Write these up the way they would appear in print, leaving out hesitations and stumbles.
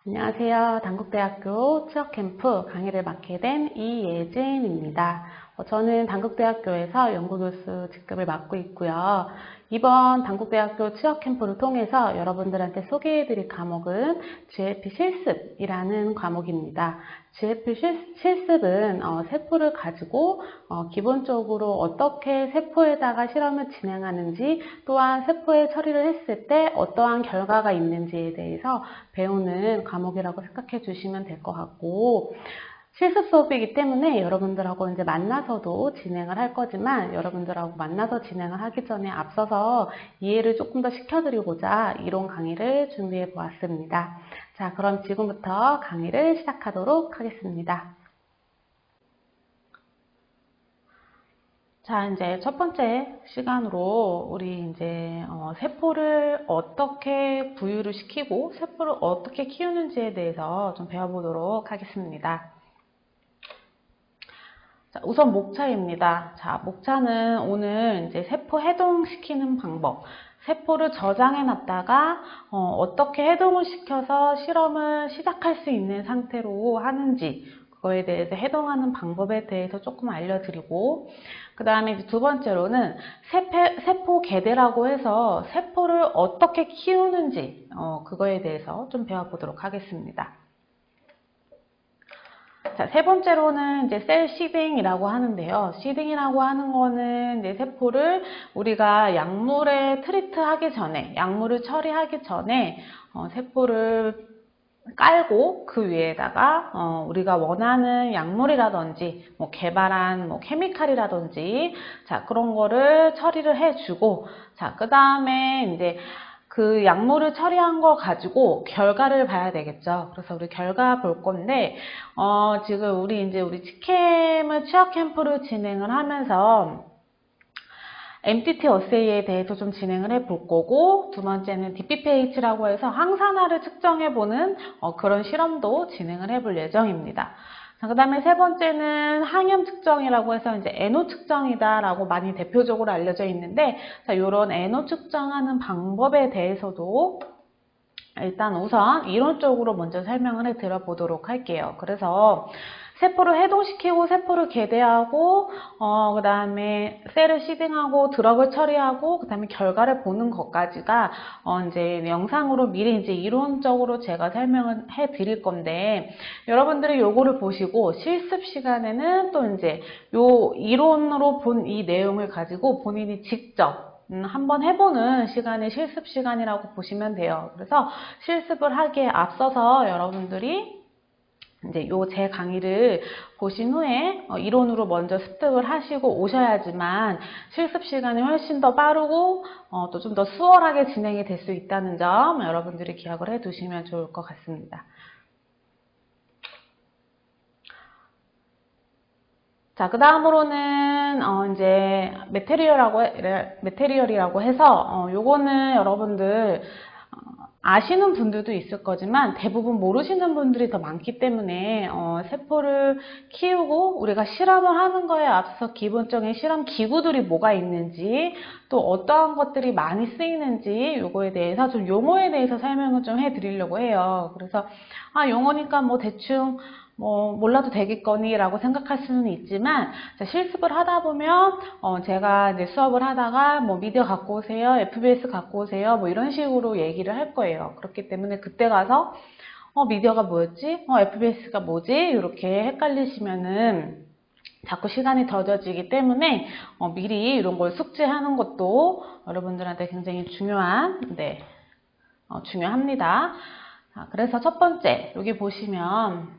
안녕하세요. 단국대학교 취업캠프 강의를 맡게 된 이예진입니다. 저는 단국대학교에서 연구교수 직급을 맡고 있고요. 이번 단국대학교 취업캠프를 통해서 여러분들한테 소개해드릴 과목은 GLP 실습이라는 과목입니다. GLP 실습은 세포를 가지고 기본적으로 어떻게 세포에다가 실험을 진행하는지, 또한 세포에 처리를 했을 때 어떠한 결과가 있는지에 대해서 배우는 과목이라고 생각해 주시면 될 것 같고, 실습 수업이기 때문에 여러분들하고 이제 만나서도 진행을 할 거지만, 여러분들하고 만나서 진행을 하기 전에 앞서서 이해를 조금 더 시켜드리고자 이론 강의를 준비해 보았습니다. 자, 그럼 지금부터 강의를 시작하도록 하겠습니다. 자, 이제 첫 번째 시간으로 우리 이제 세포를 어떻게 부유를 시키고 세포를 어떻게 키우는지에 대해서 좀 배워보도록 하겠습니다. 자, 우선 목차입니다. 자, 목차는 오늘 이제 세포 해동시키는 방법, 세포를 저장해 놨다가 어떻게 해동을 시켜서 실험을 시작할 수 있는 상태로 하는지, 그거에 대해서 해동하는 방법에 대해서 조금 알려드리고, 그 다음에 이제 두 번째로는 세포 계대라고 해서 세포를 어떻게 키우는지, 그거에 대해서 좀 배워보도록 하겠습니다. 자, 세 번째로는 이제 셀 시딩이라고 하는데요. 시딩이라고 하는 거는 이제 세포를 우리가 약물에 트리트 하기 전에, 약물을 처리하기 전에 세포를 깔고 그 위에다가 우리가 원하는 약물이라든지 뭐 개발한 뭐 케미칼이라든지 자 그런 거를 처리를 해주고, 자 그 다음에 이제 그 약물을 처리한 거 가지고 결과를 봐야 되겠죠. 그래서 우리 결과 볼 건데, 지금 우리 치캠을 취업 캠프를 진행을 하면서 MTT 어세이에 대해서 좀 진행을 해볼 거고, 두 번째는 DPPH라고 해서 항산화를 측정해보는 그런 실험도 진행을 해볼 예정입니다. 그 다음에 세 번째는 항염 측정이라고 해서 이제 NO 측정이다라고 많이 대표적으로 알려져 있는데, 자, 요런 NO 측정하는 방법에 대해서도 일단 우선 이론적으로 먼저 설명을 해 드려보도록 할게요. 그래서 세포를 해동시키고 세포를 계대하고 그 다음에 셀을 시딩하고 드럭을 처리하고 그 다음에 결과를 보는 것까지가 이제 영상으로 미리 이제 이론적으로 제가 설명을 해 드릴 건데, 여러분들이 요거를 보시고 실습 시간에는 또 이제 요 이론으로 본 이 내용을 가지고 본인이 직접 한번 해보는 시간이 실습 시간이라고 보시면 돼요. 그래서 실습을 하기에 앞서서 여러분들이 이제 요 제 강의를 보신 후에 이론으로 먼저 습득을 하시고 오셔야지만 실습 시간이 훨씬 더 빠르고 또 좀 더 수월하게 진행이 될 수 있다는 점 여러분들이 기억을 해 두시면 좋을 것 같습니다. 자, 그 다음으로는 이제 메테리얼이라고 해서 요거는 여러분들 아시는 분들도 있을 거지만 대부분 모르시는 분들이 더 많기 때문에 세포를 키우고 우리가 실험을 하는 거에 앞서 기본적인 실험 기구들이 뭐가 있는지, 또 어떠한 것들이 많이 쓰이는지 요거에 대해서 좀 용어에 대해서 설명을 좀 해드리려고 해요. 그래서 용어니까 뭐 대충 뭐 몰라도 되겠거니 라고 생각할 수는 있지만, 실습을 하다 보면 제가 이제 수업을 하다가 뭐 미디어 갖고 오세요, FBS 갖고 오세요, 뭐 이런 식으로 얘기를 할 거예요. 그렇기 때문에 그때 가서 미디어가 뭐였지? FBS가 뭐지? 이렇게 헷갈리시면은 자꾸 시간이 더뎌지기 때문에 미리 이런 걸 숙지하는 것도 여러분들한테 굉장히 중요합니다. 자, 그래서 첫 번째 여기 보시면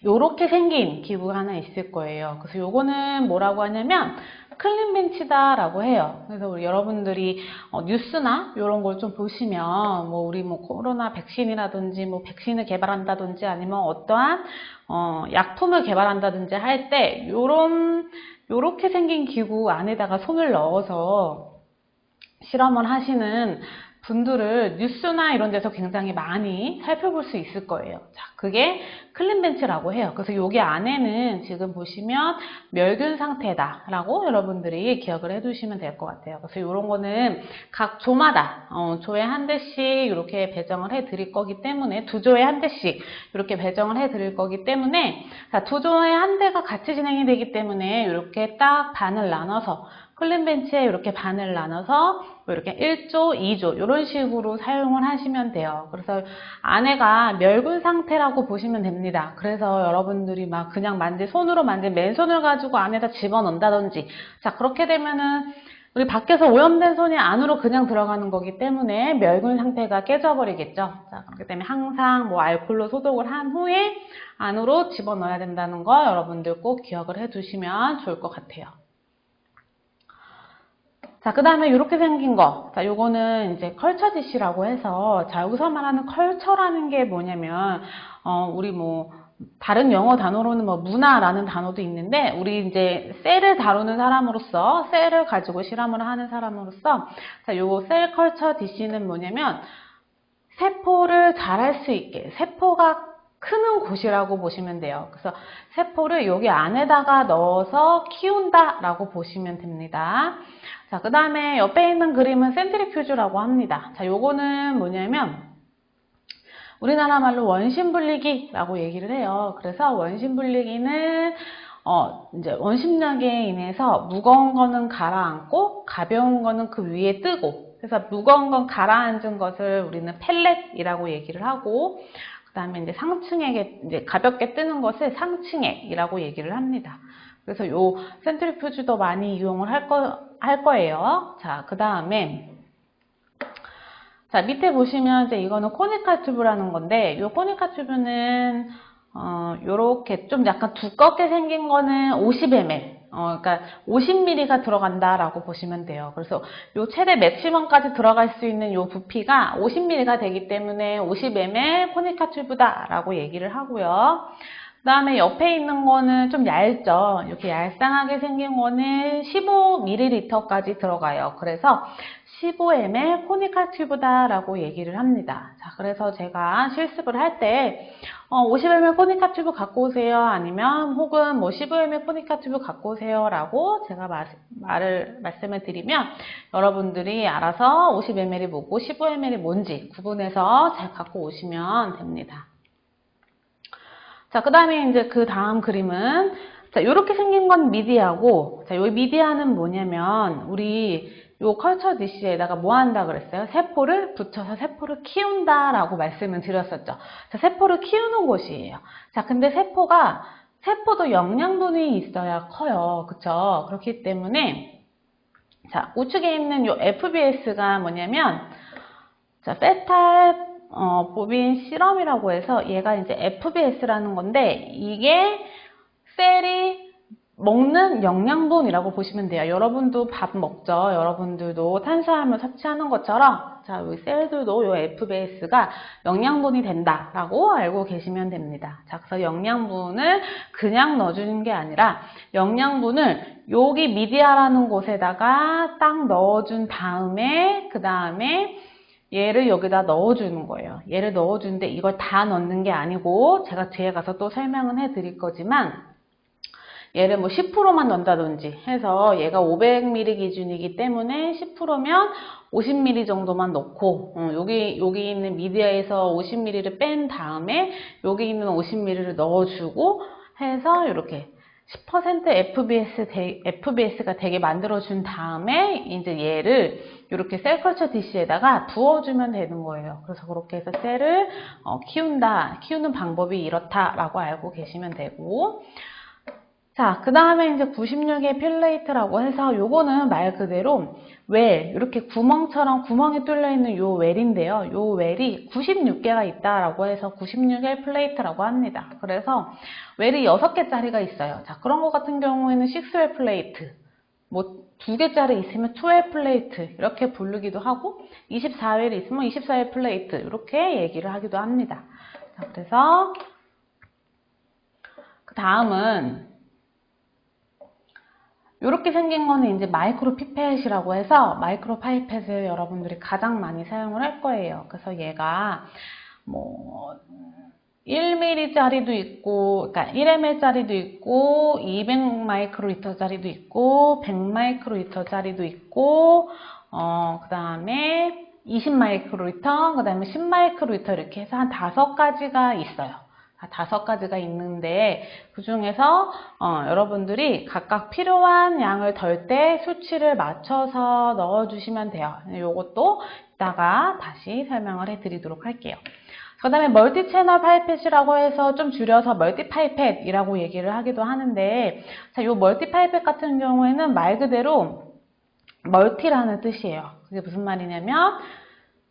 요렇게 생긴 기구가 하나 있을 거예요. 그래서 요거는 뭐라고 하냐면 클린벤치다라고 해요. 그래서 우리 여러분들이 뉴스나 이런 걸 좀 보시면 우리 코로나 백신이라든지 백신을 개발한다든지 아니면 어떠한 약품을 개발한다든지 할 때 요렇게 생긴 기구 안에다가 손을 넣어서 실험을 하시는 분들을 뉴스나 이런 데서 굉장히 많이 살펴볼 수 있을 거예요. 자, 그게 클린벤치라고 해요. 그래서 여기 안에는 지금 보시면 멸균 상태다라고 여러분들이 기억을 해두시면 될 것 같아요. 그래서 이런 거는 각 조마다 조에 한 대씩 이렇게 배정을 해 드릴 거기 때문에, 두 조에 한 대씩 이렇게 배정을 해 드릴 거기 때문에, 자, 두 조에 한 대가 같이 진행이 되기 때문에 이렇게 딱 반을 나눠서, 클린벤치에 이렇게 반을 나눠서 이렇게 1조, 2조 이런 식으로 사용을 하시면 돼요. 그래서 안에가 멸균 상태라고 보시면 됩니다. 그래서 여러분들이 막 그냥 손으로 만진 맨손을 가지고 안에다 집어넣는다든지, 자, 그렇게 되면은 우리 밖에서 오염된 손이 안으로 그냥 들어가는 거기 때문에 멸균 상태가 깨져버리겠죠. 자, 그렇기 때문에 항상 알코올로 소독을 한 후에 안으로 집어넣어야 된다는 거 여러분들 꼭 기억을 해 두시면 좋을 것 같아요. 자, 그 다음에 이렇게 생긴 거. 자, 요거는 이제 컬처 디시라고 해서, 자, 여기서 말하는 컬처라는 게 뭐냐면, 우리 다른 영어 단어로는 문화라는 단어도 있는데, 우리 이제 셀을 다루는 사람으로서, 셀을 가지고 실험을 하는 사람으로서, 자, 요 셀 컬처 디시는 뭐냐면, 세포를 자랄 수 있게, 세포가 크는 곳이라고 보시면 돼요. 그래서 세포를 여기 안에다가 넣어서 키운다라고 보시면 됩니다. 자, 그 다음에 옆에 있는 그림은 센트리퓨즈라고 합니다. 자, 요거는 뭐냐면 우리나라 말로 원심분리기라고 얘기를 해요. 그래서 원심분리기는 이제 원심력에 인해서 무거운 거는 가라앉고 가벼운 거는 그 위에 뜨고, 그래서 무거운 건 가라앉은 것을 우리는 펠렛이라고 얘기를 하고, 그 다음에 이제 상층액에 이제 가볍게 뜨는 것을 상층액이라고 얘기를 합니다. 그래서 요 센트리퓨즈도 많이 이용을 할 거예요. 자, 그 다음에 자, 밑에 보시면 이제 이거는 코니카 튜브라는 건데, 요 코니카 튜브는 요렇게 좀 약간 두껍게 생긴 거는 50ml, 그러니까 50ml가 들어간다라고 보시면 돼요. 그래서 요 최대 맥시멈까지 들어갈 수 있는 요 부피가 50ml가 되기 때문에 50ml 코니카 튜브다라고 얘기를 하고요. 그 다음에 옆에 있는 거는 좀 얇죠. 이렇게 얄쌍하게 생긴 거는 15ml까지 들어가요. 그래서 15ml 코니카 튜브다라고 얘기를 합니다. 자, 그래서 제가 실습을 할 때 50ml 코니카 튜브 갖고 오세요. 아니면 혹은 15ml 코니카 튜브 갖고 오세요. 라고 제가 말씀을 드리면 여러분들이 알아서 50ml이 뭐고 15ml이 뭔지 구분해서 잘 갖고 오시면 됩니다. 자, 그 다음에 이제 그 다음 그림은, 자, 요렇게 생긴 건 미디아고, 자, 요 미디아는 뭐냐면, 우리 요 컬처 디시에다가 뭐 한다 그랬어요? 세포를 붙여서 세포를 키운다라고 말씀을 드렸었죠. 자, 세포를 키우는 곳이에요. 자, 근데 세포도 영양분이 있어야 커요. 그쵸? 그렇기 때문에, 자, 우측에 있는 요 FBS가 뭐냐면, 자, 페탈 보빈 시럼이라고 해서 얘가 이제 FBS라는 건데, 이게 셀이 먹는 영양분이라고 보시면 돼요. 여러분도 밥 먹죠. 여러분들도 탄수화물 섭취하는 것처럼, 자, 여기 셀들도 요 FBS가 영양분이 된다라고 알고 계시면 됩니다. 자, 그래서 영양분을 그냥 넣어주는 게 아니라 영양분을 여기 미디아라는 곳에다가 딱 넣어준 다음에, 그 다음에 얘를 여기다 넣어주는 거예요. 얘를 넣어주는데 이걸 다 넣는 게 아니고, 제가 뒤에 가서 또 설명은 해드릴 거지만, 얘를 10%만 넣는다든지 해서, 얘가 500ml 기준이기 때문에 10%면 50ml 정도만 넣고, 여기 있는 미디어에서 50ml를 뺀 다음에 여기 있는 50ml를 넣어주고 해서 이렇게 10% FBS가 되게 만들어준 다음에 이제 얘를 이렇게 셀컬처 디시에다가 부어주면 되는 거예요. 그래서 그렇게 해서 셀을 키우는 방법이 이렇다라고 알고 계시면 되고, 자, 그 다음에 이제 96의 필레이트라고 해서 요거는 말 그대로 웰, 이렇게 구멍이 뚫려 있는 요 웰인데요. 요 웰이 96개가 있다라고 해서 96의 플레이트라고 합니다. 그래서 웰이 6개짜리가 있어요. 자, 그런 것 같은 경우에는 6웰 플레이트, 2개짜리 있으면 2웰 플레이트 이렇게 부르기도 하고, 24웰이 있으면 24웰 플레이트 이렇게 얘기를 하기도 합니다. 자, 그래서 그 다음은 이렇게 생긴 거는 이제 마이크로 피펫이라고 해서 마이크로 파이펫을 여러분들이 가장 많이 사용을 할 거예요. 그래서 얘가 뭐 1mm짜리도 있고, 그러니까 1ml짜리도 있고, 200 마이크로리터짜리도 있고, 100 마이크로리터짜리도 있고, 그 다음에 20 마이크로리터, 그 다음에 10 마이크로리터 이렇게 해서 한 5가지가 있어요. 5가지가 있는데 그 중에서 여러분들이 각각 필요한 양을 덜 때 수치를 맞춰서 넣어주시면 돼요. 이것도 이따가 다시 설명을 해드리도록 할게요. 그 다음에 멀티 채널 파이펫이라고 해서 좀 줄여서 멀티 파이펫이라고 얘기를 하기도 하는데, 자, 요 멀티 파이펫 같은 경우에는 말 그대로 멀티라는 뜻이에요. 그게 무슨 말이냐면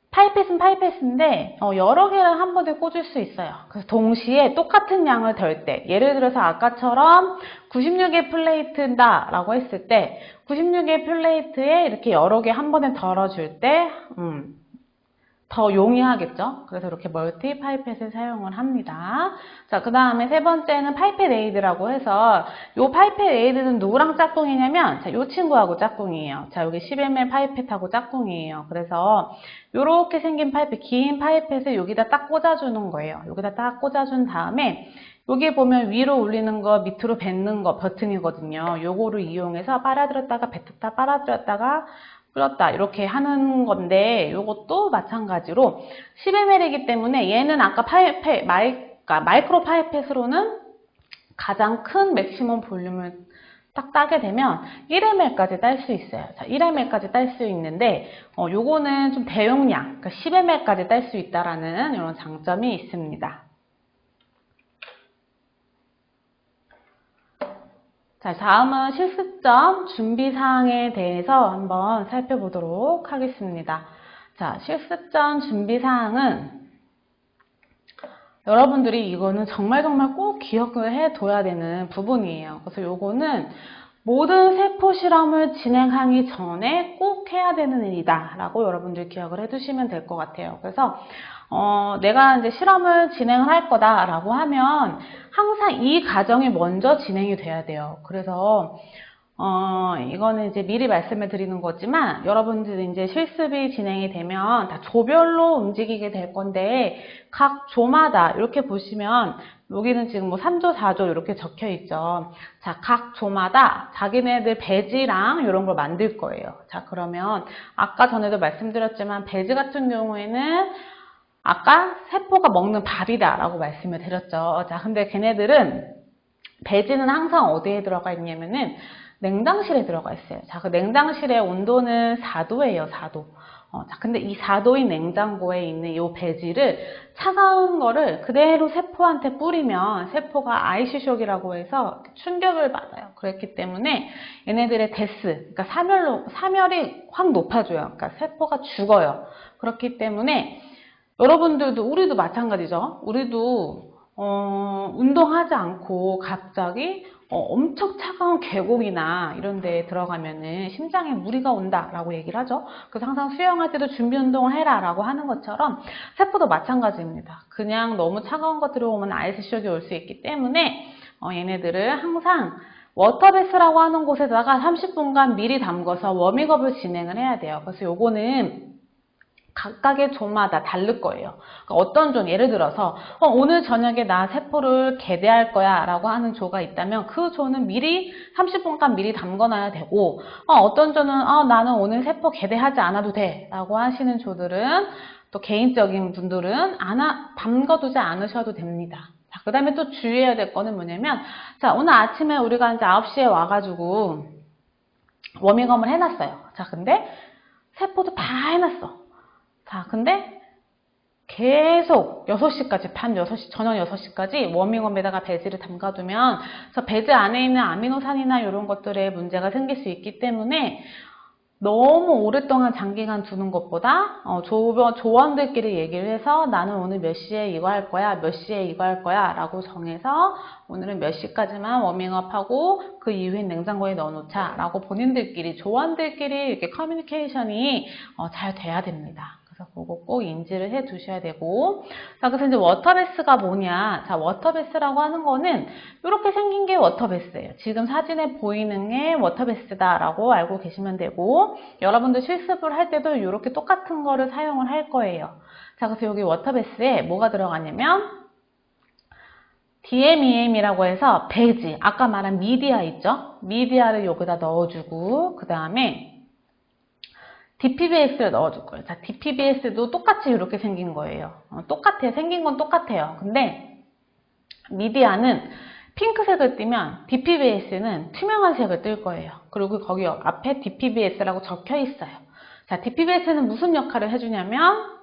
파이펫은 파이펫인데 여러 개를 한 번에 꽂을 수 있어요. 그래서 동시에 똑같은 양을 덜 때, 예를 들어서 아까처럼 96의 플레이트다 라고 했을 때 96의 플레이트에 이렇게 여러 개 한 번에 덜어줄 때 더 용이하겠죠. 그래서 이렇게 멀티 파이펫을 사용을 합니다. 자, 그 다음에 세 번째는 파이펫 에이드라고 해서 요 파이펫 에이드는 누구랑 짝꿍이냐면 자, 요 친구하고 짝꿍이에요. 자, 여기 10ml 파이펫하고 짝꿍이에요. 그래서 요렇게 생긴 파이펫, 긴 파이펫을 여기다 딱 꽂아주는 거예요. 여기다 딱 꽂아준 다음에 여기 보면 위로 올리는 거, 밑으로 뱉는 거 버튼이거든요. 요거를 이용해서 빨아들였다가 뱉었다, 빨아들였다가 뿌렸다 이렇게 하는 건데 이것도 마찬가지로 10ml이기 때문에 얘는 아까 마이크로 파이펫으로는 가장 큰 맥시멈 볼륨을 딱 따게 되면 1ml까지 딸 수 있어요. 자, 1ml까지 딸 수 있는데 요거는 좀 대용량, 그러니까 10ml까지 딸 수 있다라는 이런 장점이 있습니다. 자, 다음은 실습점 준비사항에 대해서 한번 살펴보도록 하겠습니다. 자, 실습점 준비사항은 여러분들이 이거는 정말 꼭 기억을 해둬야 되는 부분이에요. 그래서 요거는 모든 세포 실험을 진행하기 전에 꼭 해야 되는 일이다 라고 여러분들 기억을 해두시면 될 것 같아요. 그래서 내가 이제 실험을 진행을 할 거다라고 하면 항상 이 과정이 먼저 진행이 돼야 돼요. 그래서 이거는 이제 미리 말씀을 드리는 거지만 여러분들이 이제 실습이 진행이 되면 다 조별로 움직이게 될 건데 각 조마다 이렇게 보시면 여기는 지금 뭐 3조, 4조 이렇게 적혀 있죠. 자, 각 조마다 자기네들 배지랑 이런 걸 만들 거예요. 자, 그러면 아까 전에도 말씀드렸지만 배지 같은 경우에는 아까 세포가 먹는 밥이다 라고 말씀을 드렸죠. 자, 근데 걔네들은 배지는 항상 어디에 들어가 있냐면은 냉장실에 들어가 있어요. 자, 그 냉장실의 온도는 4도예요, 4도. 자, 근데 이 4도인 냉장고에 있는 이 배지를 차가운 거를 그대로 세포한테 뿌리면 세포가 아이시쇼크라고 해서 충격을 받아요. 그렇기 때문에 얘네들의 데스, 그러니까 사멸이 확 높아져요. 그러니까 세포가 죽어요. 그렇기 때문에 여러분들도, 우리도 마찬가지죠. 우리도 운동하지 않고 갑자기 엄청 차가운 계곡이나 이런 데에 들어가면은 심장에 무리가 온다라고 얘기를 하죠. 그래서 항상 수영할 때도 준비 운동을 해라 라고 하는 것처럼 세포도 마찬가지입니다. 그냥 너무 차가운 거 들어오면 아이스쇼크가 올 수 있기 때문에 얘네들을 항상 워터베스라고 하는 곳에다가 30분간 미리 담궈서 워밍업을 진행을 해야 돼요. 그래서 요거는 각각의 조마다 다를 거예요. 그러니까 어떤 조, 예를 들어서 오늘 저녁에 나 세포를 개대할 거야 라고 하는 조가 있다면 그 조는 미리 30분간 미리 담궈놔야 되고 어떤 조는 나는 오늘 세포 개대하지 않아도 돼 라고 하시는 조들은 또 개인적인 분들은 담궈두지 않으셔도 됩니다. 자, 그 다음에 또 주의해야 될 거는 뭐냐면 자, 오늘 아침에 우리가 이제 9시에 와가지고 워밍업을 해놨어요. 자, 근데 세포도 다 해놨어. 자, 근데 계속 6시까지, 밤 6시, 저녁 6시까지 워밍업에다가 배지를 담가두면 배지 안에 있는 아미노산이나 이런 것들에 문제가 생길 수 있기 때문에 너무 오랫동안 장기간 두는 것보다 조원들끼리 얘기를 해서 나는 오늘 몇 시에 이거 할 거야, 몇 시에 이거 할 거야 라고 정해서 오늘은 몇 시까지만 워밍업하고 그 이후에 냉장고에 넣어놓자 라고 본인들끼리, 조원들끼리 이렇게 커뮤니케이션이 잘 돼야 됩니다. 그래서 그거 꼭 인지를 해 두셔야 되고. 자, 그래서 이제 워터베스가 뭐냐. 자, 워터베스라고 하는 거는 이렇게 생긴 게 워터베스예요. 지금 사진에 보이는 게 워터베스다라고 알고 계시면 되고, 여러분들 실습을 할 때도 이렇게 똑같은 거를 사용을 할 거예요. 자, 그래서 여기 워터베스에 뭐가 들어가냐면, DMEM이라고 해서 배지, 아까 말한 미디아 있죠? 미디아를 여기다 넣어주고, 그 다음에 DPBS를 넣어줄 거예요. 자, DPBS도 똑같이 이렇게 생긴 거예요. 똑같아요. 생긴 건 똑같아요. 근데 미디아는 핑크색을 띠면 DPBS는 투명한 색을 뜰 거예요. 그리고 거기 앞에 DPBS라고 적혀 있어요. 자, DPBS는 무슨 역할을 해주냐면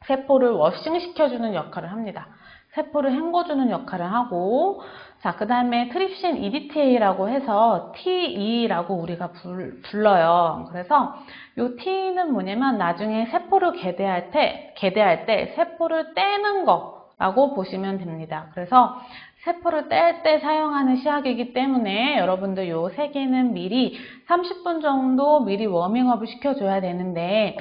세포를 워싱 시켜주는 역할을 합니다. 세포를 헹궈주는 역할을 하고, 자, 그 다음에 트립신 EDTA라고 해서 TE라고 우리가 불러요. 그래서 이 T는 뭐냐면 나중에 세포를 개대할 때 세포를 떼는 거라고 보시면 됩니다. 그래서 세포를 뗄 때 사용하는 시약이기 때문에 여러분들 요 세 개는 미리 30분 정도 미리 워밍업을 시켜줘야 되는데,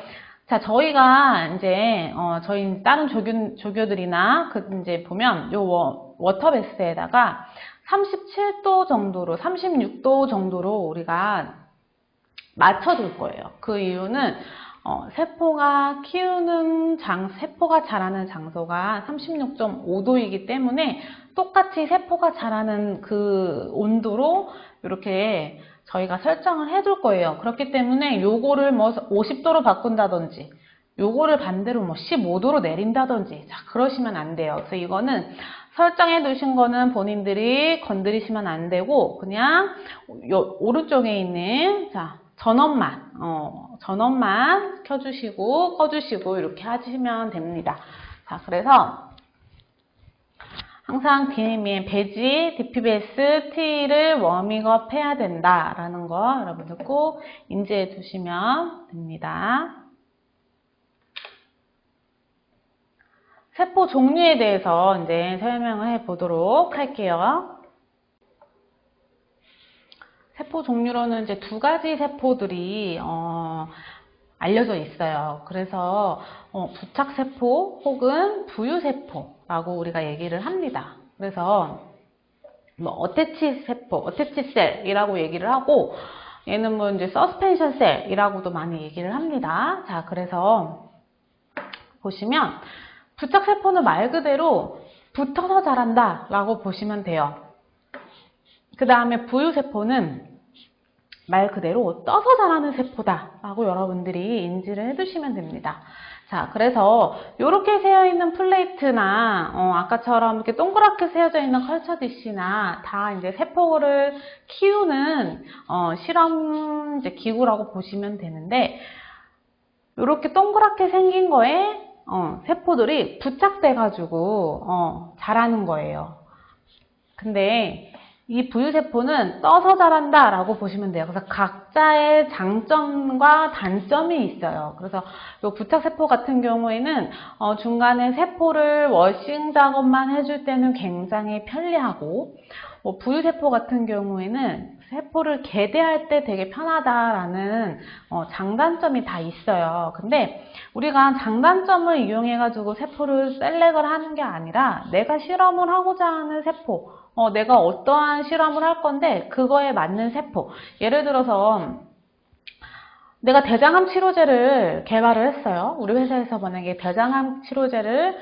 자, 저희가 이제 저희 다른 조교들이나 이제 보면 요 워터베스에다가 37도 정도로 36도 정도로 우리가 맞춰줄 거예요. 그 이유는 세포가 세포가 자라는 장소가 36.5도이기 때문에 똑같이 세포가 자라는 그 온도로 이렇게 저희가 설정을 해줄 거예요. 그렇기 때문에 요거를 뭐 50도로 바꾼다든지 요거를 반대로 뭐 15도로 내린다든지, 자, 그러시면 안 돼요. 그래서 이거는 설정해 두신 거는 본인들이 건드리시면 안 되고, 그냥 요 오른쪽에 있는, 자, 전원만 켜주시고 꺼주시고 이렇게 하시면 됩니다. 자, 그래서 항상 DMEM, 배지, DPBS, T를 워밍업 해야 된다라는 거 여러분들 꼭 인지해 두시면 됩니다. 세포 종류에 대해서 이제 설명을 해 보도록 할게요. 세포 종류로는 이제 두 가지 세포들이 알려져 있어요. 그래서 부착세포 혹은 부유세포라고 우리가 얘기를 합니다. 그래서 뭐 어태치 세포, 어태치 셀이라고 얘기를 하고, 얘는 뭐 이제 서스펜션 셀이라고도 많이 얘기를 합니다. 자, 그래서 보시면 부착세포는 말 그대로 붙어서 자란다 라고 보시면 돼요. 그 다음에 부유세포는 말 그대로 떠서 자라는 세포다 라고 여러분들이 인지를 해두시면 됩니다. 자, 그래서 이렇게 세어 있는 플레이트나 아까처럼 이렇게 동그랗게 세워져 있는 컬처 디시나 다 이제 세포를 키우는 실험 이제 기구라고 보시면 되는데, 이렇게 동그랗게 생긴 거에 세포들이 부착돼 가지고 자라는 거예요. 근데 이 부유세포는 떠서 자란다 라고 보시면 돼요. 그래서 각자의 장점과 단점이 있어요. 그래서 이 부착세포 같은 경우에는 중간에 세포를 워싱 작업만 해줄 때는 굉장히 편리하고, 부유세포 같은 경우에는 세포를 개대할 때 되게 편하다라는 장단점이 다 있어요. 근데 우리가 장단점을 이용해 가지고 세포를 셀렉을 하는 게 아니라 내가 실험을 하고자 하는 세포, 내가 어떠한 실험을 할 건데 그거에 맞는 세포, 예를 들어서 내가 대장암 치료제를 개발을 했어요. 우리 회사에서 만약에 대장암 치료제를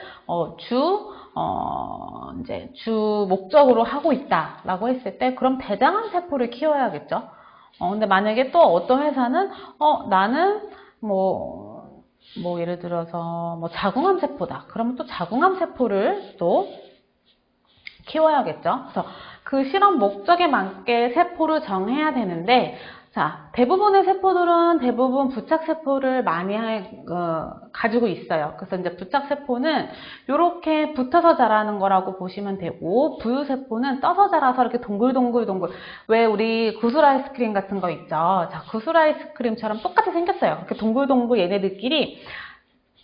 이제 주 목적으로 하고 있다라고 했을 때, 그럼 대장암 세포를 키워야겠죠. 근데 만약에 또 어떤 회사는 나는 예를 들어서 자궁암 세포다. 그러면 또 자궁암 세포를 또 키워야겠죠. 그래서 그 실험 목적에 맞게 세포를 정해야 되는데, 자, 대부분의 세포들은 대부분 부착세포를 많이 가지고 있어요. 그래서 이제 부착세포는 이렇게 붙어서 자라는 거라고 보시면 되고, 부유세포는 떠서 자라서 이렇게 동글동글, 왜 우리 구슬 아이스크림 같은 거 있죠. 자, 구슬 아이스크림처럼 똑같이 생겼어요. 이렇게 동글동글 얘네들끼리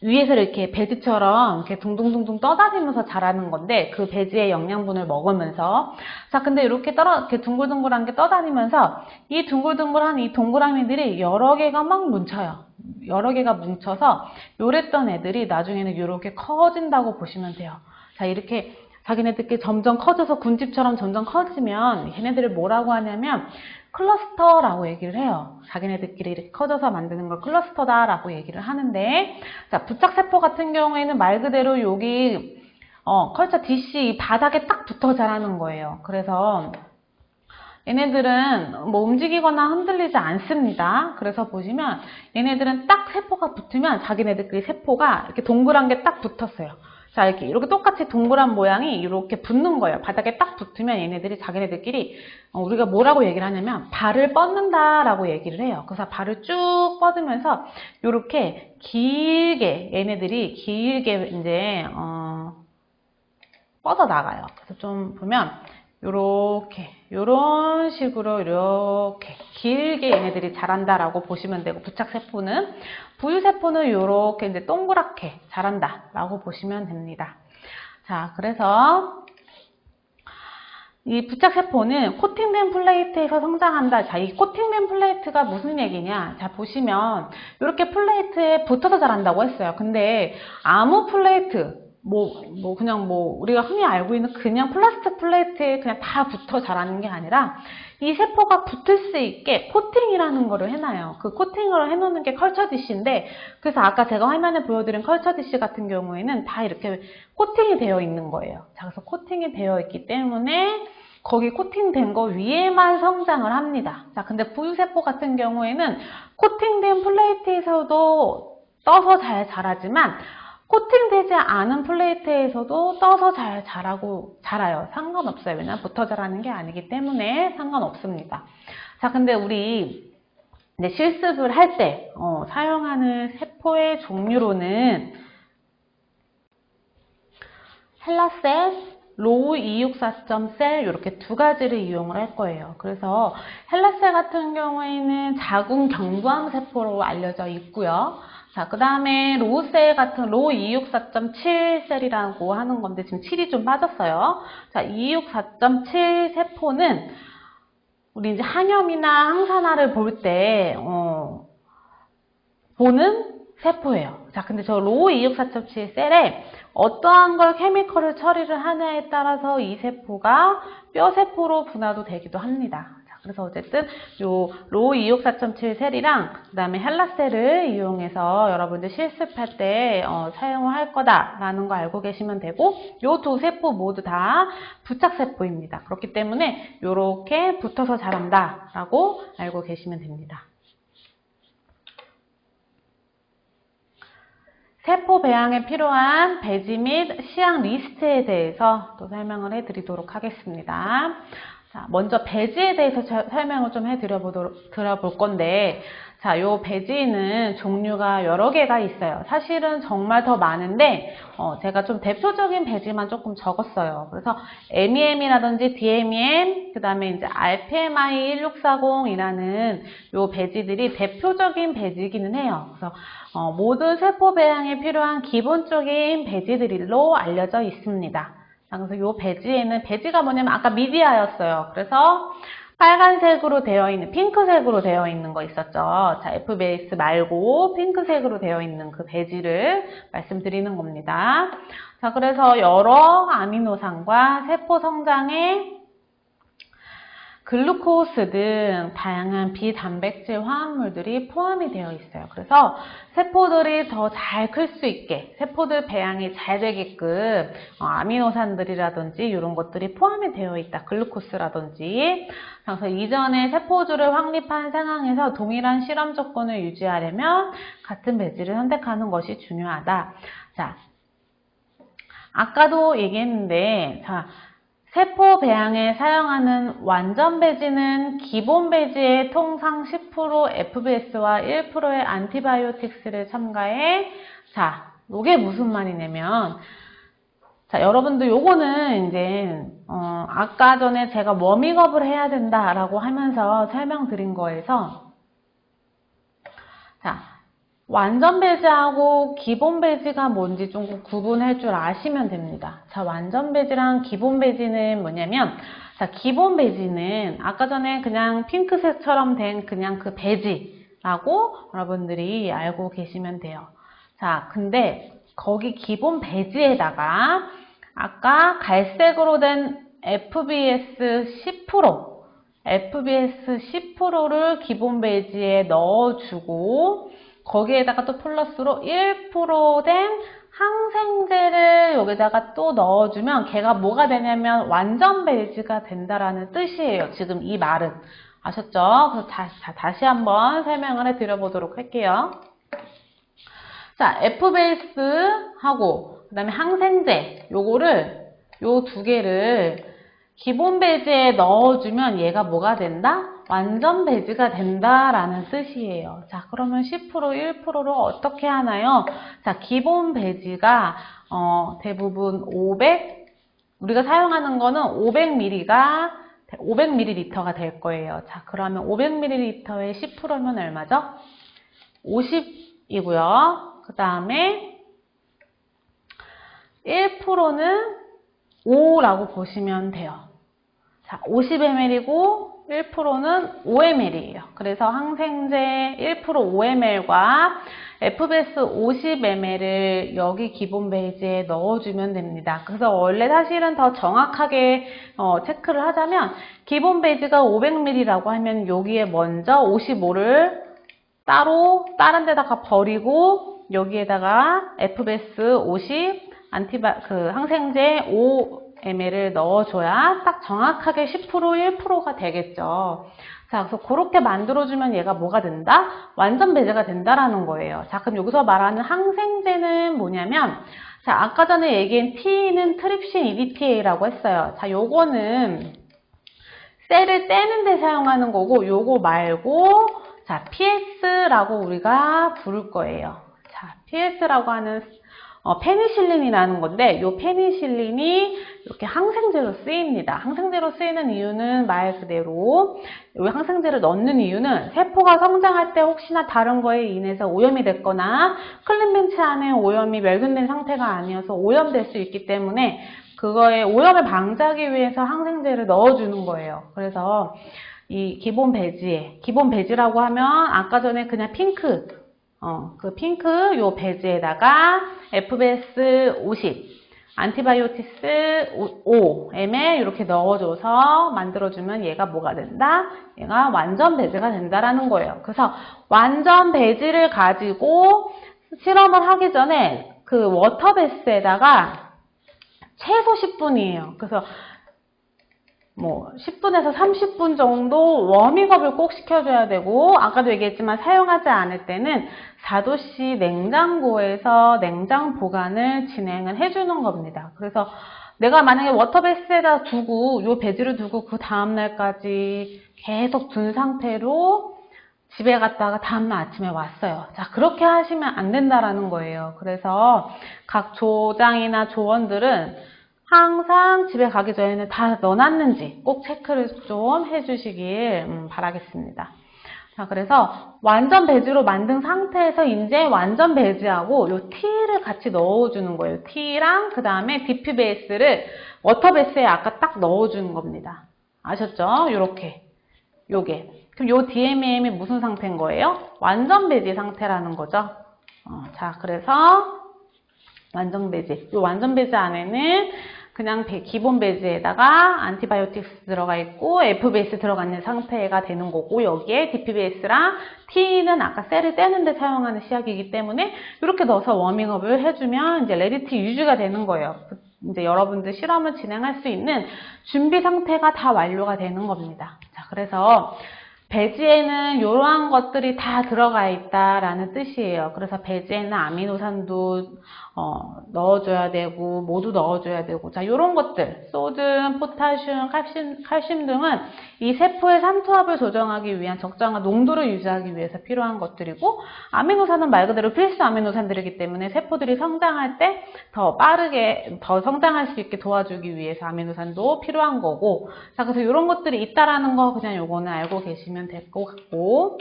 위에서 이렇게 배지처럼 이렇게 둥둥둥둥 떠다니면서 자라는 건데, 그 배지의 영양분을 먹으면서, 자, 근데 이렇게 이렇게 둥글둥글한 게 떠다니면서 이 둥글둥글한 이 동그라미들이 여러 개가 막 뭉쳐요. 여러 개가 뭉쳐서 요랬던 애들이 나중에는 이렇게 커진다고 보시면 돼요. 자, 이렇게 자기네들끼리 점점 커져서 군집처럼 점점 커지면 얘네들을 뭐라고 하냐면 클러스터라고 얘기를 해요. 자기네들끼리 이렇게 커져서 만드는 걸 클러스터다라고 얘기를 하는데, 자, 부착세포 같은 경우에는 말 그대로 여기 컬처 DC 이 바닥에 딱 붙어 자라는 거예요. 그래서 얘네들은 뭐 움직이거나 흔들리지 않습니다. 그래서 보시면 얘네들은 딱 세포가 붙으면 자기네들끼리 세포가 이렇게 동그란 게 딱 붙었어요. 자, 이렇게 똑같이 동그란 모양이 이렇게 붙는 거예요. 바닥에 딱 붙으면 얘네들이 자기네들끼리 우리가 뭐라고 얘기를 하냐면 발을 뻗는다라고 얘기를 해요. 그래서 발을 쭉 뻗으면서 이렇게 길게 얘네들이 길게 이제 뻗어 나가요. 그래서 좀 보면 요렇게 요런 식으로 이렇게 길게 얘네들이 자란다라고 보시면 되고, 부착세포는 부유세포는 요렇게 이제 동그랗게 자란다라고 보시면 됩니다. 자, 그래서 이 부착세포는 코팅된 플레이트에서 성장한다. 자, 이 코팅된 플레이트가 무슨 얘기냐? 자, 보시면 이렇게 플레이트에 붙어서 자란다고 했어요. 근데 아무 플레이트 그냥 우리가 흔히 알고 있는 그냥 플라스틱 플레이트에 그냥 다 붙어 자라는 게 아니라 이 세포가 붙을 수 있게 코팅이라는 거를 해놔요. 그 코팅을 해놓는 게 컬처 디시인데, 그래서 아까 제가 화면에 보여드린 컬처 디시 같은 경우에는 다 이렇게 코팅이 되어 있는 거예요. 자, 그래서 코팅이 되어 있기 때문에 거기 코팅된 거 위에만 성장을 합니다. 자, 근데 부유세포 같은 경우에는 코팅된 플레이트에서도 떠서 잘 자라지만 코팅되지 않은 플레이트에서도 떠서 잘 자라요. 상관없어요. 왜냐면 붙어 자라는 게 아니기 때문에 상관없습니다. 자, 근데 우리 이제 실습을 할 때 사용하는 세포의 종류로는 헬라셀, 로우 264.셀 이렇게 두 가지를 이용을 할 거예요. 그래서 헬라셀 같은 경우에는 자궁 경부암 세포로 알려져 있고요. 자, 그 다음에 로우셀 같은 로우 264.7셀이라고 하는 건데 지금 7이 좀 빠졌어요. 자, 264.7 세포는 우리 이제 항염이나 항산화를 볼 때 보는 세포예요. 자, 근데 저 로우 264.7셀에 어떠한 걸 케미컬을 처리를 하냐에 따라서 이 세포가 뼈세포로 분화도 되기도 합니다. 그래서 어쨌든 요 로우 264.7셀이랑 그 다음에 헬라셀을 이용해서 여러분들 실습할 때 사용을 할 거다라는 거 알고 계시면 되고, 요 두 세포 모두 다 부착세포입니다. 그렇기 때문에 요렇게 붙어서 자란다라고 알고 계시면 됩니다. 세포 배양에 필요한 배지 및 시약 리스트에 대해서 또 설명을 해드리도록 하겠습니다. 자, 먼저 배지에 대해서 설명을 좀 드려볼 건데, 자, 요 배지는 종류가 여러 개가 있어요. 사실은 정말 더 많은데, 제가 좀 대표적인 배지만 조금 적었어요. 그래서 MEM이라든지 DMEM, 그 다음에 이제 RPMI 1640이라는 요 배지들이 대표적인 배지기는 해요. 그래서 모든 세포 배양에 필요한 기본적인 배지들로 알려져 있습니다. 그래서 이 배지에는, 배지가 뭐냐면 아까 미디아였어요. 그래서 빨간색으로 되어 있는, 핑크색으로 되어 있는 거 있었죠. 자, F베이스 말고 핑크색으로 되어 있는 그 배지를 말씀드리는 겁니다. 자, 그래서 여러 아미노산과 세포 성장에 글루코스 등 다양한 비단백질 화합물들이 포함이 되어 있어요. 그래서 세포들이 더 잘 클 수 있게, 세포들 배양이 잘 되게끔 아미노산들이라든지 이런 것들이 포함이 되어 있다. 글루코스라든지. 그래서 이전에 세포주를 확립한 상황에서 동일한 실험 조건을 유지하려면 같은 배지를 선택하는 것이 중요하다. 자, 아까도 얘기했는데, 자, 세포 배양에 사용하는 완전 배지는 기본 배지의 통상 10% FBS와 1%의 안티바이오틱스를 첨가해. 자, 이게 무슨 말이냐면, 자, 여러분들 요거는 이제 아까 전에 제가 워밍업을 해야 된다라고 하면서 설명드린 거에서, 자, 완전 배지하고 기본 배지가 뭔지 좀 구분할 줄 아시면 됩니다. 자, 완전 배지랑 기본 배지는 뭐냐면, 자, 기본 배지는 아까 전에 그냥 핑크색처럼 된 그냥 그 배지, 라고 여러분들이 알고 계시면 돼요. 자, 근데 거기 기본 배지에다가 아까 갈색으로 된 FBS 10%를 기본 배지에 넣어주고 거기에다가 또 플러스로 1%된 항생제를 여기다가 또 넣어주면 걔가 뭐가 되냐면 완전 배지가 된다라는 뜻이에요. 지금 이 말은. 아셨죠? 그래서 다시 한번 설명을 해드려보도록 할게요. 자, F베이스하고 그 다음에 항생제 요거를 요 두 개를 기본 배지에 넣어주면 얘가 뭐가 된다? 완전 배지가 된다라는 뜻이에요. 자, 그러면 10%, 1%를 어떻게 하나요? 자, 기본 배지가 대부분 500, 우리가 사용하는 거는 500ml가 될 거예요. 자, 그러면 500ml에 10%면 얼마죠? 50이고요. 그 다음에 1%는 5라고 보시면 돼요. 자, 50ml이고 1%는 5ml예요. 그래서 항생제 1% 5ml과 FBS 50ml을 여기 기본 배지에 넣어주면 됩니다. 그래서 원래 사실은 더 정확하게 체크를 하자면 기본 배지가 500ml라고 하면 여기에 먼저 55를 따로 다른 데다가 버리고 여기에다가 FBS 50 항생제 5ml를 넣어줘야 딱 정확하게 10% 1%가 되겠죠. 자, 그래서 그렇게 만들어주면 얘가 뭐가 된다? 완전 배제가 된다라는 거예요. 자, 그럼 여기서 말하는 항생제는 뭐냐면, 자, 아까 전에 얘기한 T는 트립신 EDTA라고 했어요. 자, 요거는 셀을 떼는 데 사용하는 거고, 요거 말고, 자, PS라고 우리가 부를 거예요. 자, PS라고 하는 페니실린이라는 건데 이 페니실린이 이렇게 항생제로 쓰입니다. 항생제로 쓰이는 이유는 말 그대로 이 항생제를 넣는 이유는 세포가 성장할 때 혹시나 다른 거에 인해서 오염이 됐거나 클린벤치 안에 오염이 멸균된 상태가 아니어서 오염될 수 있기 때문에 그거에 오염을 방지하기 위해서 항생제를 넣어주는 거예요. 그래서 이 기본 배지라고 하면 아까 전에 그냥 핑크 그 핑크 요 배지에다가 FBS 50, 안티바이오티스 5ml 이렇게 넣어줘서 만들어주면 얘가 뭐가 된다? 얘가 완전 배지가 된다라는 거예요. 그래서 완전 배지를 가지고 실험을 하기 전에 그 워터베스에다가 최소 10분이에요. 그래서 뭐 10분에서 30분 정도 워밍업을 꼭 시켜줘야 되고 아까도 얘기했지만 사용하지 않을 때는 4도씨 냉장고에서 냉장 보관을 진행을 해주는 겁니다. 그래서 내가 만약에 워터베스에다 두고 요 배지를 두고 그 다음날까지 계속 둔 상태로 집에 갔다가 다음날 아침에 왔어요. 자, 그렇게 하시면 안 된다라는 거예요. 그래서 각 조장이나 조원들은 항상 집에 가기 전에는 다 넣어놨는지 꼭 체크를 좀 해주시길 바라겠습니다. 자, 그래서 완전 배지로 만든 상태에서 이제 완전 배지하고 요 T를 같이 넣어주는 거예요. T랑 그 다음에 DP 베이스를 워터 베이스에 아까 딱 넣어주는 겁니다. 아셨죠? 요게. 그럼 요 DMAM이 무슨 상태인 거예요? 완전 배지 상태라는 거죠. 자, 그래서 완전 배지. 이 완전 배지 안에는 그냥 기본 배지에다가 안티바이오틱스 들어가 있고 FBS 들어가 있는 상태가 되는 거고 여기에 DPBS랑 T는 아까 셀을 떼는 데 사용하는 시약이기 때문에 이렇게 넣어서 워밍업을 해주면 이제 레디티 유지가 되는 거예요. 이제 여러분들 실험을 진행할 수 있는 준비 상태가 다 완료가 되는 겁니다. 자, 그래서 배지에는 이러한 것들이 다 들어가 있다라는 뜻이에요. 그래서 배지에는 아미노산도 넣어줘야 되고 모두 넣어줘야 되고 자 이런 것들 소듐, 포타슘, 칼슘 등은 이 세포의 산투압을 조정하기 위한 적정한 농도를 유지하기 위해서 필요한 것들이고 아미노산은 말 그대로 필수 아미노산들이기 때문에 세포들이 성장할 때 더 빠르게 더 성장할 수 있게 도와주기 위해서 아미노산도 필요한 거고 자 그래서 이런 것들이 있다라는 거 그냥 요거는 알고 계시면 될 것 같고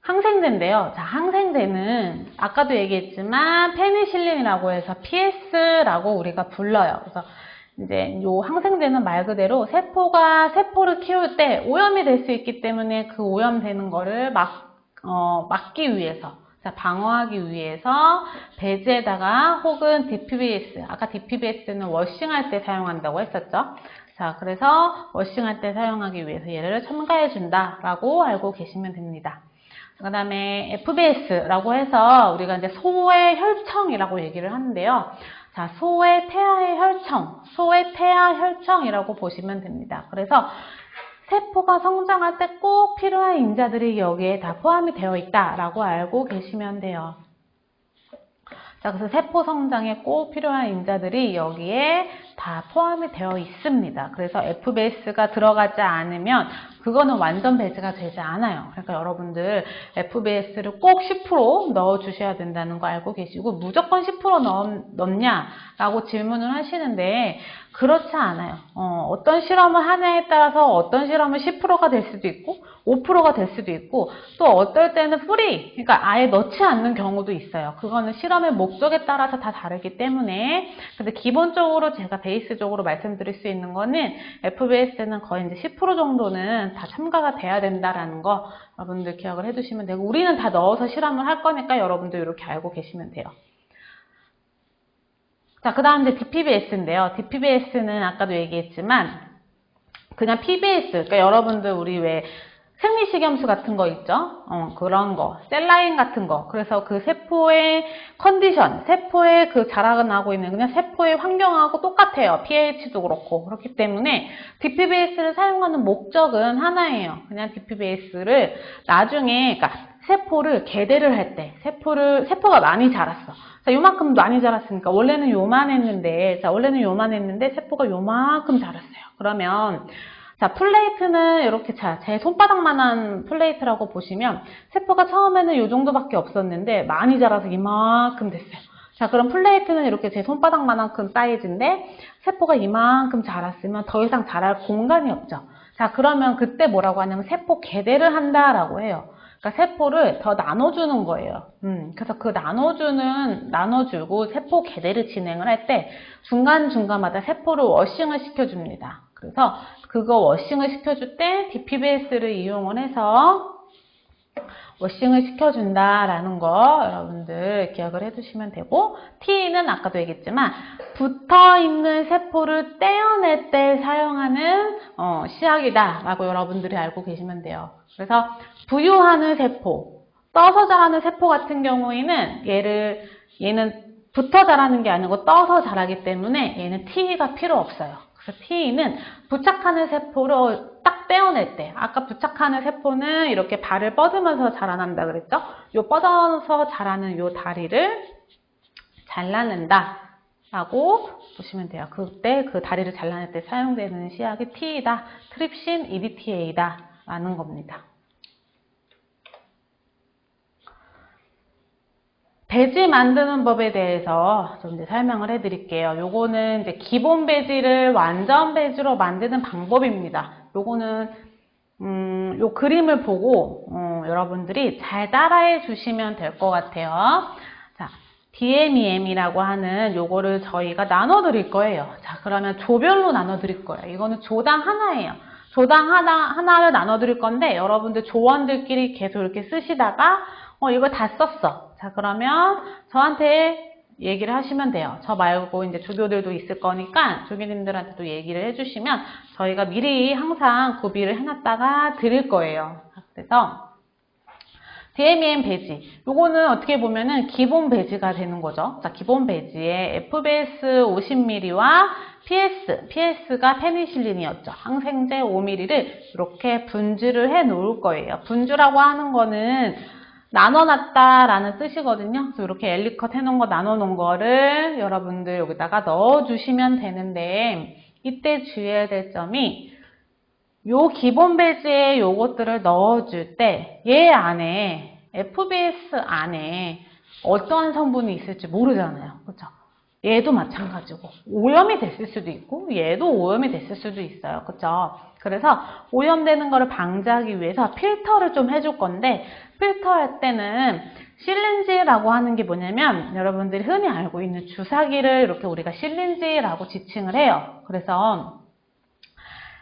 항생제인데요. 자, 항생제는 아까도 얘기했지만 페니실린이라고 해서 PS라고 우리가 불러요. 그래서 이제 요 항생제는 말 그대로 세포가 세포를 키울 때 오염이 될 수 있기 때문에 그 오염되는 거를 막기 위해서, 자, 방어하기 위해서 배지에다가 혹은 DPBS, 아까 DPBS는 워싱할 때 사용한다고 했었죠. 자, 그래서 워싱할 때 사용하기 위해서 얘를 첨가해 준다라고 알고 계시면 됩니다. 그 다음에 FBS라고 해서 우리가 이제 소의 혈청이라고 얘기를 하는데요. 자, 소의 태아의 혈청, 소의 태아 혈청이라고 보시면 됩니다. 그래서 세포가 성장할 때 꼭 필요한 인자들이 여기에 다 포함이 되어 있다라고 알고 계시면 돼요. 자, 그래서 세포 성장에 꼭 필요한 인자들이 여기에 다 포함이 되어 있습니다. 그래서 FBS가 들어가지 않으면 그거는 완전 배지가 되지 않아요. 그러니까 여러분들 FBS를 꼭 10% 넣어주셔야 된다는 거 알고 계시고, 무조건 10% 넣냐라고 질문을 하시는데 그렇지 않아요. 어떤 실험을 하냐에 따라서 어떤 실험은 10%가 될 수도 있고 5%가 될 수도 있고, 또 어떨 때는 프리, 그러니까 아예 넣지 않는 경우도 있어요. 그거는 실험의 목적에 따라서 다 다르기 때문에. 근데 기본적으로 제가 베이스적으로 말씀드릴 수 있는 거는 FBS는 거의 이제 10% 정도는 다 첨가가 돼야 된다라는 거 여러분들 기억을 해두시면 되고, 우리는 다 넣어서 실험을 할 거니까 여러분들 이렇게 알고 계시면 돼요. 자, 그 다음 이제 DPBS인데요. DPBS는 아까도 얘기했지만 그냥 PBS, 그러니까 여러분들 우리 왜 생리식염수 같은 거 있죠? 그런 거, 셀라인 같은 거. 그래서 그 세포의 컨디션, 세포의 그 자라나고 있는 그냥 세포의 환경하고 똑같아요. pH도 그렇고. 그렇기 때문에 DPBS를 사용하는 목적은 하나예요. 그냥 DPBS를 나중에, 그러니까 세포를 개대를 할 때, 세포가 많이 자랐어. 자, 요만큼 많이 자랐으니까 원래는 요만했는데, 세포가 요만큼 자랐어요. 그러면 자, 플레이트는 이렇게 제 손바닥만한 플레이트라고 보시면 세포가 처음에는 이 정도밖에 없었는데 많이 자라서 이만큼 됐어요. 자, 그럼 플레이트는 이렇게 제 손바닥만한 사이즈인데 세포가 이만큼 자랐으면 더 이상 자랄 공간이 없죠. 자, 그러면 그때 뭐라고 하냐면 세포 개대를 한다라고 해요. 그러니까 세포를 더 나눠주는 거예요. 그래서 그 나눠주고 세포 개대를 진행을 할 때 중간중간마다 세포를 워싱을 시켜줍니다. 그래서 그거 워싱을 시켜줄 때 DPBS를 이용을 해서 워싱을 시켜준다라는 거 여러분들 기억을 해두시면 되고, T는 아까도 얘기했지만 붙어있는 세포를 떼어낼 때 사용하는 시약이다라고 여러분들이 알고 계시면 돼요. 그래서 부유하는 세포, 떠서 자라는 세포 같은 경우에는 얘는 붙어 자라는 게 아니고 떠서 자라기 때문에 얘는 T가 필요 없어요. 그래서 T는 부착하는 세포를 딱 떼어낼 때, 아까 부착하는 세포는 이렇게 발을 뻗으면서 자라난다 그랬죠? 요 뻗어서 자라는 요 다리를 잘라낸다 라고 보시면 돼요. 그때 그 다리를 잘라낼 때 사용되는 시약이 T이다, 트립신 EDTA다 라는 겁니다. 배지 만드는 법에 대해서 좀 이제 설명을 해드릴게요. 요거는 이제 기본 배지를 완전 배지로 만드는 방법입니다. 요거는 요 그림을 보고 여러분들이 잘 따라해 주시면 될 것 같아요. 자, DMEM이라고 하는 요거를 저희가 나눠 드릴 거예요. 자, 그러면 조별로 나눠 드릴 거예요. 이거는 조당 하나예요. 조당 하나를 나눠 드릴 건데 여러분들 조원들끼리 계속 이렇게 쓰시다가 이거 다 썼어. 자, 그러면 저한테 얘기를 하시면 돼요. 저 말고 이제 조교들도 있을 거니까 조교님들한테도 얘기를 해주시면 저희가 미리 항상 구비를 해놨다가 드릴 거예요. 그래서 DMEM 배지, 요거는 어떻게 보면은 기본 배지가 되는 거죠. 자, 기본 배지에 FBS 50ml와 PS가 페니실린이었죠. 항생제 5ml를 이렇게 분주를 해 놓을 거예요. 분주라고 하는 거는 나눠놨다라는 뜻이거든요. 그래서 이렇게 엘리컷 해놓은 거 나눠놓은 거를 여러분들 여기다가 넣어주시면 되는데, 이때 주의해야 될 점이 요 기본 배지에 요것들을 넣어줄 때 얘 안에 FBS 안에 어떠한 성분이 있을지 모르잖아요. 그렇죠? 얘도 마찬가지고 오염이 됐을 수도 있고 얘도 오염이 됐을 수도 있어요. 그쵸? 그래서 오염되는 거를 방지하기 위해서 필터를 좀 해줄 건데 필터할 때는 실린지라고 하는 게 뭐냐면 여러분들이 흔히 알고 있는 주사기를 이렇게 우리가 실린지라고 지칭을 해요. 그래서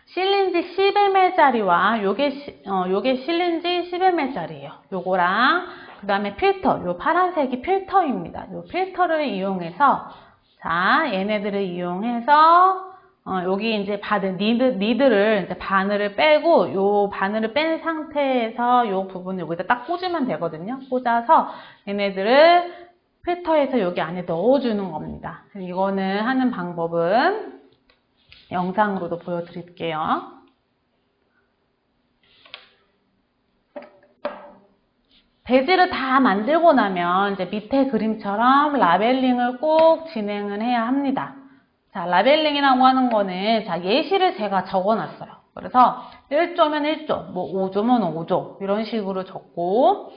실린지 10ml짜리와 요게 실린지 10ml짜리예요. 요거랑 그 다음에 필터, 요 파란색이 필터입니다. 요 필터를 이용해서 자 얘네들을 이용해서 여기 이제 받은 니들을 이제 바늘을 빼고 요 바늘을 뺀 상태에서 요 부분을 여기다 딱 꽂으면 되거든요. 꽂아서 얘네들을 필터에서 여기 안에 넣어주는 겁니다. 이거는 하는 방법은 영상으로도 보여드릴게요. 배지를 다 만들고 나면 이제 밑에 그림처럼 라벨링을 꼭 진행을 해야 합니다. 자, 라벨링이라고 하는 거는 자, 예시를 제가 적어놨어요. 그래서 1조면 1조, 뭐 5조면 5조 이런 식으로 적고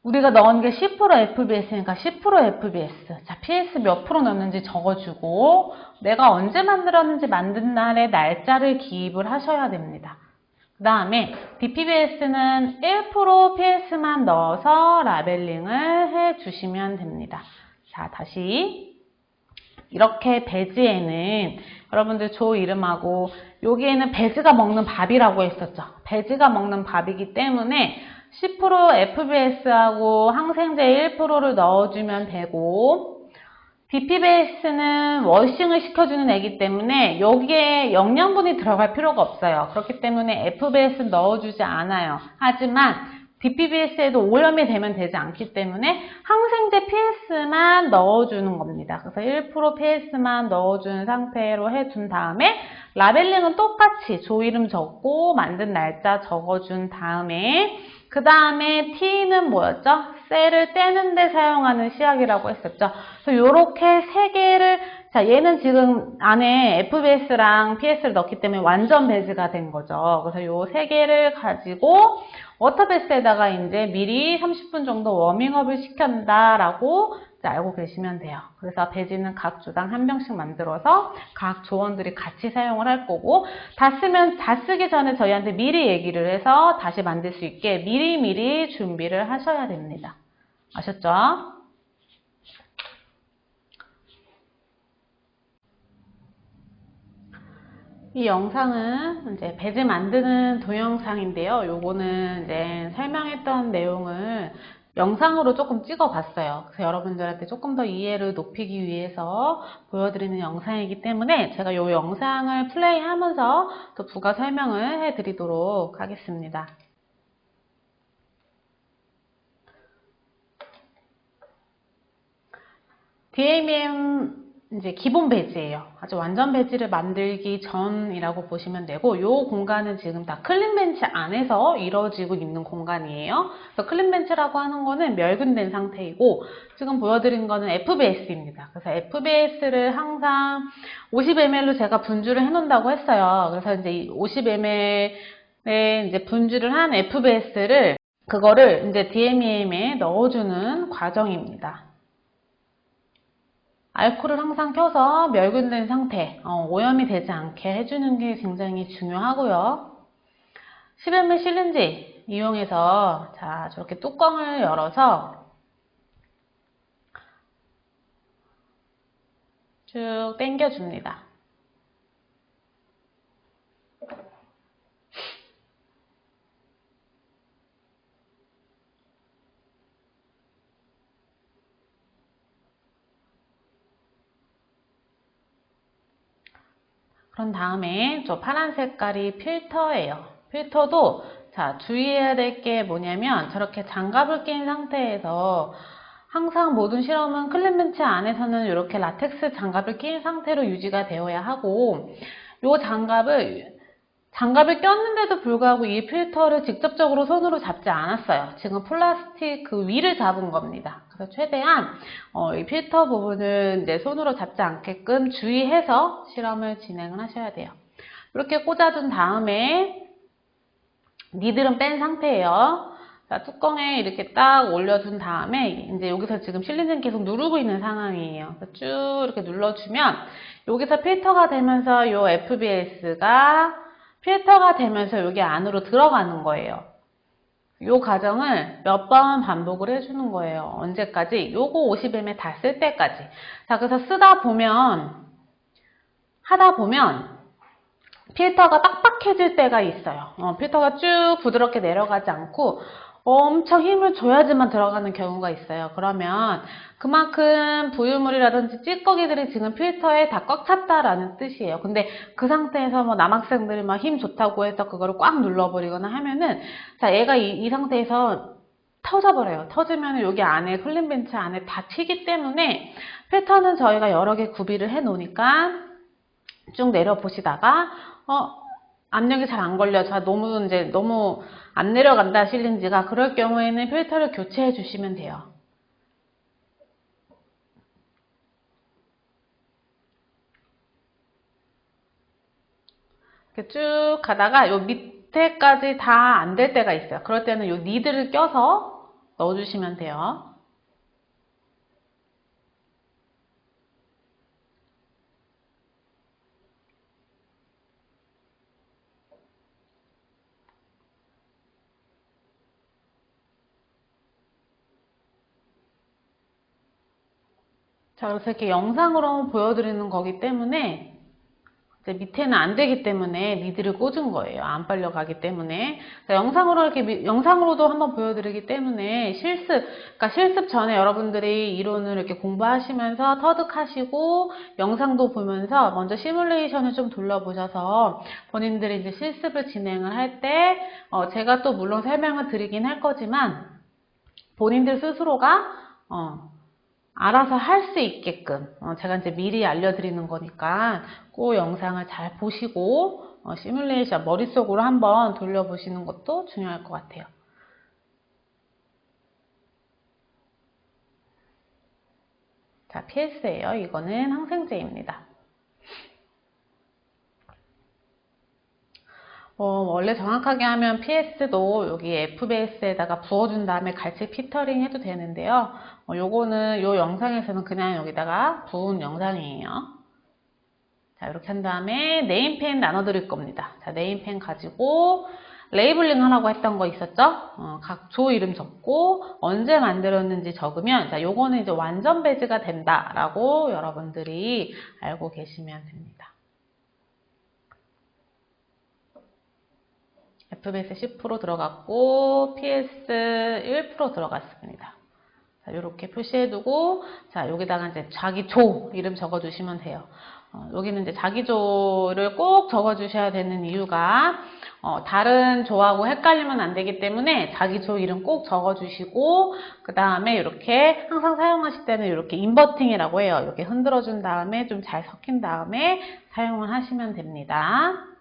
우리가 넣은 게 10% FBS니까 10% FBS. 자, PS 몇 프로 넣는지 적어주고 내가 언제 만들었는지 만든 날의 날짜를 기입을 하셔야 됩니다. 그 다음에 DPBS는 1% PS만 넣어서 라벨링을 해주시면 됩니다. 자, 다시 이렇게 배지에는 여러분들 조 이름하고 여기에는 배지가 먹는 밥이라고 했었죠. 배지가 먹는 밥이기 때문에 10% FBS하고 항생제 1%를 넣어주면 되고 DPBS는 워싱을 시켜주는 애기 때문에 여기에 영양분이 들어갈 필요가 없어요. 그렇기 때문에 FBS 넣어주지 않아요. 하지만 DPBS에도 오염이 되면 되지 않기 때문에 항생제 PS만 넣어주는 겁니다. 그래서 1% PS만 넣어준 상태로 해준 다음에 라벨링은 똑같이 조 이름 적고 만든 날짜 적어준 다음에 그 다음에 T는 뭐였죠? 셀을 떼는 데 사용하는 시약이라고 했었죠. 그래서 이렇게 세 개를 자 얘는 지금 안에 FBS랑 PS를 넣기 때문에 완전 배지가 된 거죠. 그래서 요 세 개를 가지고 워터베스에다가 이제 미리 30분 정도 워밍업을 시킨다라고 알고 계시면 돼요. 그래서 배지는 각 조당 한 병씩 만들어서 각 조원들이 같이 사용을 할 거고 다 쓰기 전에 저희한테 미리 얘기를 해서 다시 만들 수 있게 미리 준비를 하셔야 됩니다. 아셨죠? 이 영상은 이제 배지 만드는 동영상인데요. 요거는 이제 설명했던 내용을 영상으로 조금 찍어 봤어요. 그래서 여러분들한테 조금 더 이해를 높이기 위해서 보여드리는 영상이기 때문에 제가 이 영상을 플레이하면서 또 부가 설명을 해드리도록 하겠습니다. DMM 이제 기본 배지예요. 아주 완전 배지를 만들기 전이라고 보시면 되고 이 공간은 지금 다 클린벤치 안에서 이루어지고 있는 공간이에요. 그래서 클린벤치라고 하는 거는 멸균된 상태이고 지금 보여드린 거는 FBS입니다. 그래서 FBS를 항상 50ml로 제가 분주를 해놓는다고 했어요. 그래서 이제 50ml에 이제 분주를 한 FBS를 그거를 이제 DMEM에 넣어주는 과정입니다. 알코올을 항상 켜서 멸균된 상태, 오염이 되지 않게 해주는 게 굉장히 중요하고요. 10ml 실린지 이용해서 자 저렇게 뚜껑을 열어서 쭉 당겨줍니다. 그런 다음에 저 파란 색깔이 필터예요. 필터도 자 주의해야 될 게 뭐냐면 저렇게 장갑을 낀 상태에서 항상 모든 실험은 클린벤치 안에서는 이렇게 라텍스 장갑을 낀 상태로 유지가 되어야 하고 이 장갑을 꼈는데도 불구하고 이 필터를 직접적으로 손으로 잡지 않았어요. 지금 플라스틱 그 위를 잡은 겁니다. 그래서 최대한 이 필터 부분을 이제 손으로 잡지 않게끔 주의해서 실험을 진행을 하셔야 돼요. 이렇게 꽂아둔 다음에 니들은 뺀 상태예요. 자, 뚜껑에 이렇게 딱 올려준 다음에 이제 여기서 지금 실린더는 계속 누르고 있는 상황이에요. 쭉 이렇게 눌러주면 여기서 필터가 되면서 요 FBS가 필터가 되면서 여기 안으로 들어가는 거예요. 요 과정을 몇 번 반복을 해주는 거예요. 언제까지? 요거 50ml 다 쓸 때까지. 자, 그래서 하다 보면 필터가 빡빡해질 때가 있어요. 필터가 쭉 부드럽게 내려가지 않고 엄청 힘을 줘야지만 들어가는 경우가 있어요. 그러면 그만큼 부유물이라든지 찌꺼기들이 지금 필터에 다 꽉 찼다라는 뜻이에요. 근데 그 상태에서 뭐 남학생들이 막 힘 좋다고 해서 그거를 꽉 눌러버리거나 하면은, 자, 얘가 이 상태에서 터져버려요. 터지면 여기 안에 클린벤치 안에 다 튀기 때문에 필터는 저희가 여러 개 구비를 해 놓으니까 쭉 내려보시다가 압력이 잘 안 걸려. 자, 너무 안 내려간다, 실린지가. 그럴 경우에는 필터를 교체해 주시면 돼요. 이렇게 쭉 가다가 요 밑에까지 다 안 될 때가 있어요. 그럴 때는 요 니드를 껴서 넣어주시면 돼요. 자, 그래서 이렇게 영상으로 보여드리는 거기 때문에 이제 밑에는 안 되기 때문에 니드를 꽂은 거예요. 안 빨려가기 때문에. 영상으로도 한번 보여드리기 때문에 그러니까 실습 전에 여러분들이 이론을 이렇게 공부하시면서 터득하시고 영상도 보면서 먼저 시뮬레이션을 좀 돌려보셔서 본인들이 이제 실습을 진행을 할 때, 제가 또 물론 설명을 드리긴 할 거지만 본인들 스스로가, 알아서 할 수 있게끔 제가 이제 미리 알려드리는 거니까 그 영상을 잘 보시고 시뮬레이션 머릿속으로 한번 돌려보시는 것도 중요할 것 같아요. 자, PS예요. 이거는 항생제입니다. 원래 정확하게 하면 PS도 여기 FBS에다가 부어준 다음에 같이 피터링 해도 되는데요. 요거는 요 영상에서는 그냥 여기다가 부은 영상이에요. 자, 이렇게 한 다음에 네임펜 나눠드릴 겁니다. 자, 네임펜 가지고 레이블링 하라고 했던 거 있었죠? 각 조 이름 적고 언제 만들었는지 적으면, 자, 요거는 이제 완전 배지가 된다라고 여러분들이 알고 계시면 됩니다. FBS 10% 들어갔고 PS 1% 들어갔습니다. 자, 이렇게 표시해두고, 자, 여기다가 이제 자기 조 이름 적어주시면 돼요. 여기는 이제 자기 조를 꼭 적어주셔야 되는 이유가, 다른 조하고 헷갈리면 안 되기 때문에 자기 조 이름 꼭 적어주시고, 그 다음에 이렇게 항상 사용하실 때는 이렇게 인버팅이라고 해요. 이렇게 흔들어준 다음에 좀 잘 섞인 다음에 사용을 하시면 됩니다.